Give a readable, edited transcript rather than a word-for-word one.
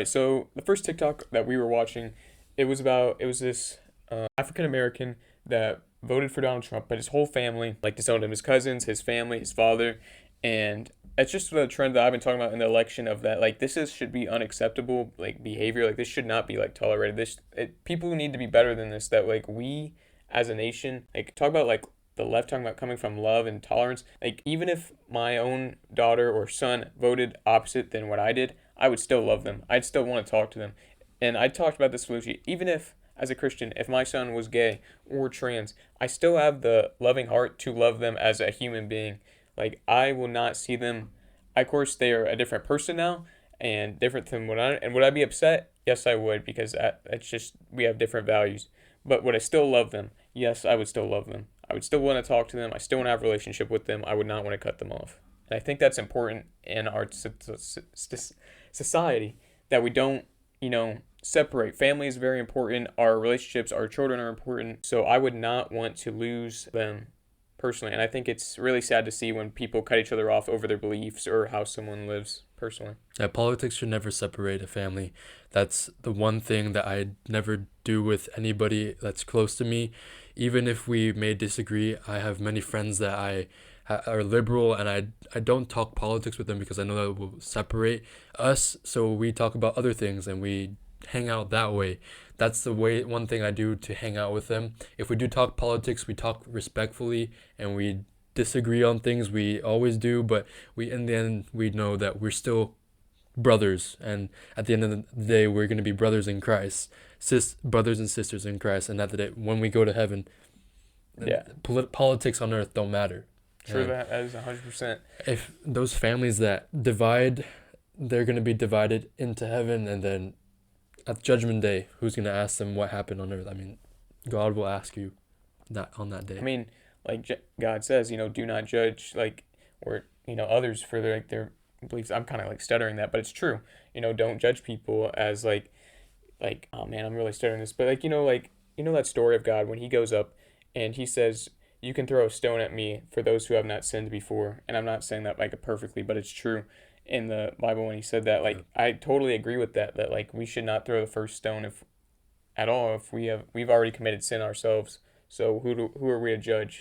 right, so the first TikTok that we were watching, it was this African American that voted for Donald Trump, but his whole family like disowned him, his cousins, his family, his father, and it's just the trend that I've been talking about in the election of that like this is should be unacceptable like behavior, like this should not be like tolerated. People need to be better than this. That like we as a nation like talk about like the left talking about coming from love and tolerance. Like even if my own daughter or son voted opposite than what I did, I would still love them. I'd still want to talk to them. And I talked about this with Lucy. Even if, as a Christian, if my son was gay or trans, I still have the loving heart to love them as a human being. Like, I will not see them. Of course, they are a different person now and different than what I. And would I be upset? Yes, I would, because that's just, we have different values. But would I still love them? Yes, I would still love them. I would still want to talk to them. I still want to have a relationship with them. I would not want to cut them off. And I think that's important in our society that we don't, separate. Family is very important. Our relationships, our children are important. So I would not want to lose them personally. And I think it's really sad to see when people cut each other off over their beliefs or how someone lives personally. Yeah, politics should never separate a family. That's the one thing that I never do with anybody that's close to me. Even if we may disagree, I have many friends that are liberal, and I don't talk politics with them because I know that will separate us. So we talk about other things and we hang out that way. That's the way one thing I do to hang out with them. If we do talk politics, we talk respectfully and we disagree on things. We always do, but we in the end we know that we're still brothers, and at the end of the day we're going to be brothers in Christ, brothers and sisters in Christ, and at the day when we go to heaven, Yeah, politics on earth don't matter. true. And That is 100%. if those families that divide, they're going to be divided into heaven, and then at judgment day, who's going to ask them what happened on earth? I mean, God will ask you that on that I day. mean, like God says, do not judge like or others for their beliefs. I'm kind of like stuttering that, but it's true. Don't judge people as like oh man, I'm really stuttering this, but that story of God when he goes up and he says, "You can throw a stone at me for those who have not sinned before." And I'm not saying that like perfectly, but it's true in the Bible when he said that. Yeah. Like I totally agree with that. That like we should not throw the first stone if at all if we've already committed sin ourselves. So who are we to judge?